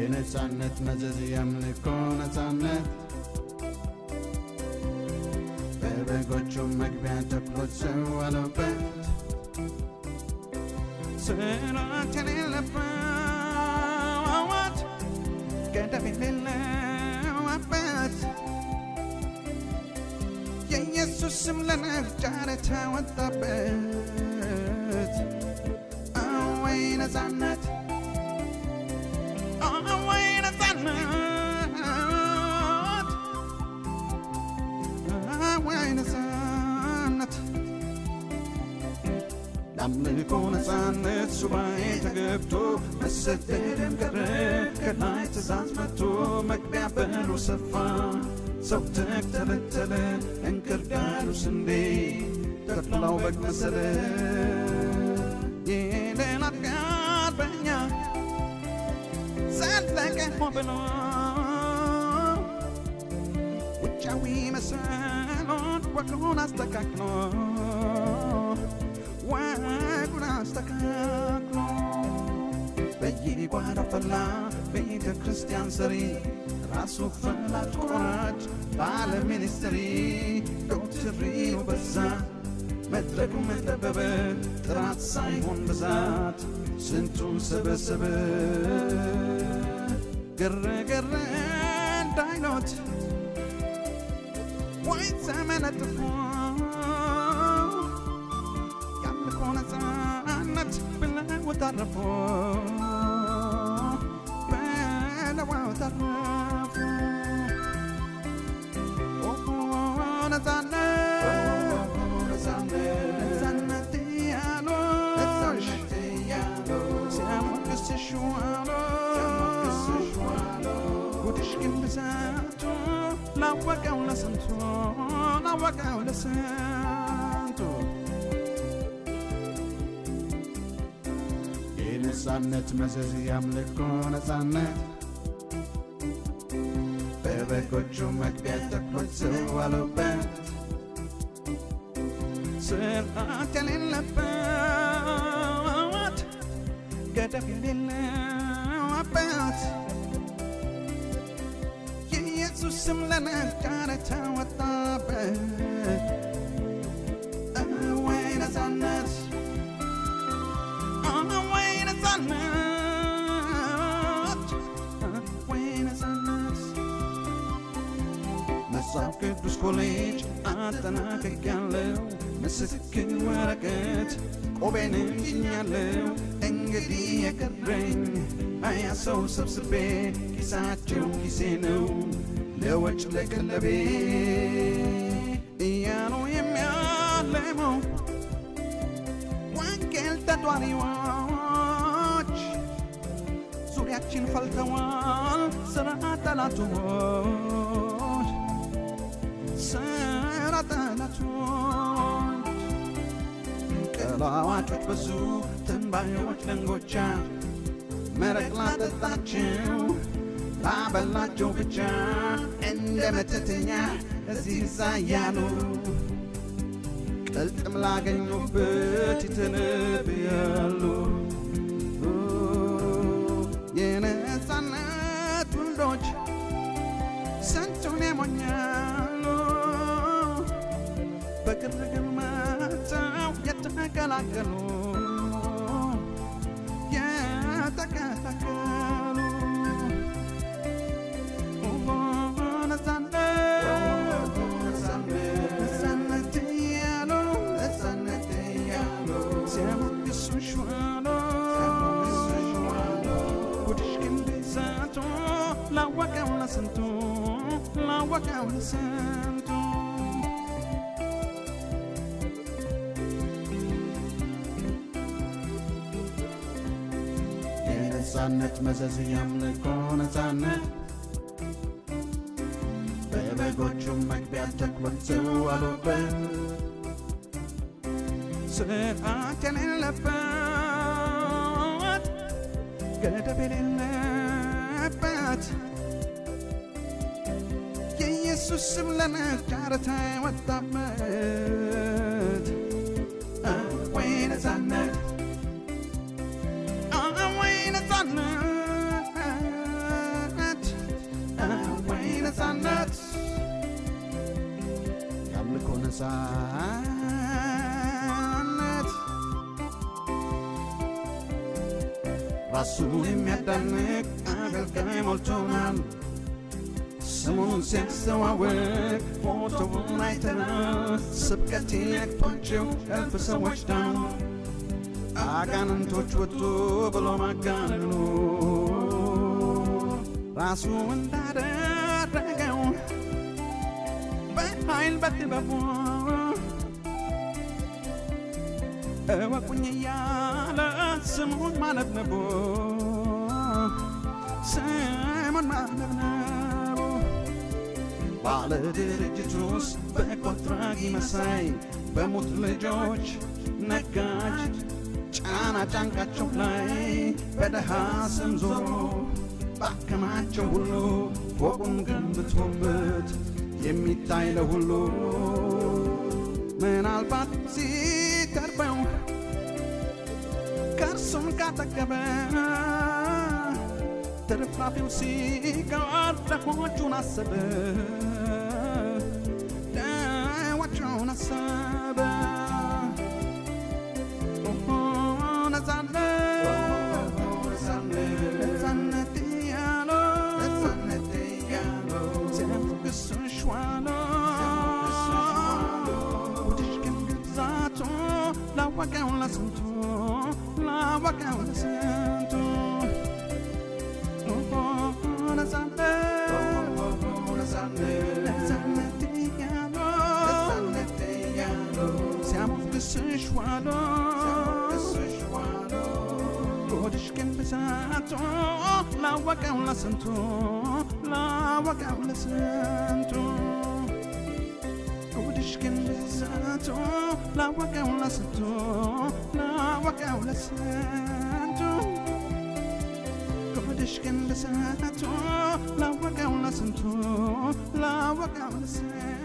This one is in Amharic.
የነፃነት መዘዝ ያምልኮ ነፃነት በበጎቹ መግቢያ ተክሎት ሰው አለበት ስራት የሌለበት ገደብ የሌለው አባት የኢየሱስ ስም ለነፍጫር ተወጣበት አወይ ነፃነት አወይ ነፃነት አወይ ነፃነት ለአምልኮ ነፃነት ሱባኤ ተገብቶ መሰደድም ቀረ ከላይ ትእዛዝ መጥቶ መግቢያ በሩ ሰፋ ሰው ተተለተለ እንክርዳዱ ስንዴ ተክላው በግ መሰለ የሌላት ጋር በኛ ዘለቀ ብሎ ውጫዊ መሰሎን ወጉን አስተካክሎ ወጉን አስተካክሎ በየጓዳ ፈላ ቤተ ክርስቲያን ሰሪ ራሱ ፈላጭ ቆራጭ ባለ ሚኒስትሪ ዶክትሪኑ በዛ መድረኩ መጠበበ ጥራት ሳይሆን ብዛት ስንቱን ሰበሰበ ግርግር እንዳይኖት ወይ ዘመነጥፎ ያምልኮ ነፃነት ብለው ተረፎ በለዋው ተረፎ ነፃነት ያሎ ሲያሞግስሽ ዋሎ ጉድሽ ግን ብዛቱ ላወቀው ለስንቱ ላወቀው ለስንቱ የነፃነት መዘዝ ያምልኮ ነፃነት በበጎቹ መግቢያ ተክሎት ሰው አለበት ስርዓት የሌለበት ገደብ የሌለው አባት የኢየሱስ ስም ለነጋር ተወጣበት አወይ ነፃነት አወይ ነፃነት አወይ ነፃነት መጽሐፍ ቅዱስ ኮሌጅ አጠናቅቄያለሁ ምስክር ወረቀት ቆቤንም ጭኛለሁ እንግዲህ የቀረኝ ሃያ ሰው ሰብስቤ ኪሳቸው ኪሴ ነው ለወጭ ለቀለቤ እያሉ የሚያለመው ወንጌል ተጧሪዎች ዙሪያችን ፈልተዋል ስራ ጠላቶች ስራ ጠላቶች ቀላዋጮች በዙ ትንባዮች ለንጎቻ መረቅ ላጠጣቸው ላበላቸው ብቻ እንደ መተተኛ እዚህ እዛ እያሉ ቅልጥም ላገኙበት ይተነብያሉ የነፃነት ወንዶች ስንቱን ያሞኛሉ በግርግር መጥተው የተቀላቀሉ ነፃነት እያሉ ሲያሞግሱሽ ዋሉ ጉድሽ ግን ብዛቱ ላወቀው ለስንቱ ላወቀው ለስንቱ የነፃነት መዘዝ ያምልኮ ነፃነት በበጎቹ መግቢያ ተክሎት ሰው አሉበት ስርዓት የሌለበት ገደብ የሌለበት የኢየሱስ ስም ለነጋር ተወጣበት አወይ ነፃነት አወይ ነፃነት ነፃነት ራሱን የሚያዳንቅ አገልጋይ ሞልቶናል። ስሙን ሲያስተዋውቅ ፎቶውን አይተናል። ስብከቴ ነክቷቸው እልፍ ሰዎች ዳኑ። አጋንንቶች ወጡ ብሎ ማጋነኑ ራሱ እንዳደረገው በኃይል በጥበቡ እወቁኝ እያለ ስሙን ማነብነቡ ስሙን ማነብነቡ ባለ ድርጅቱስ በጎ አድራጊ መሳይ በሙት ልጆች ነጋጅ ጫና ጫንቃቸው ላይ በደሃ ስም ዞሮ ባከማቸው ሁሉ ፎቁን ገንብቶበት የሚታይ ለሁሉ ምናልባት ሲተርፈው ከእርሱም ካጠገበ ትርፍራፊው ሲቀር ደሆቹን አሰበ ደሆቹን አሰበ ነፃነት ያለው ሲያፍቅስሽ ዋለው ወድሽ ግን ግዛቱ ላወቀው ለስንቱ ላወቀው ለስንቱ ነፃነት ያለው ሲያፍቅስሽ ዋለው ወድሽ ግን ብዛቱ ላወቀው ለስንቱ ላወቀው ለስንቱ ወድሽ ግን ብዛቱ ላወቀው ለስንቱ ላወቀው ለስንቱ ወድሽ ግን ብዛቱ ላወቀው ለስንቱ ላወቀው ለስንቱ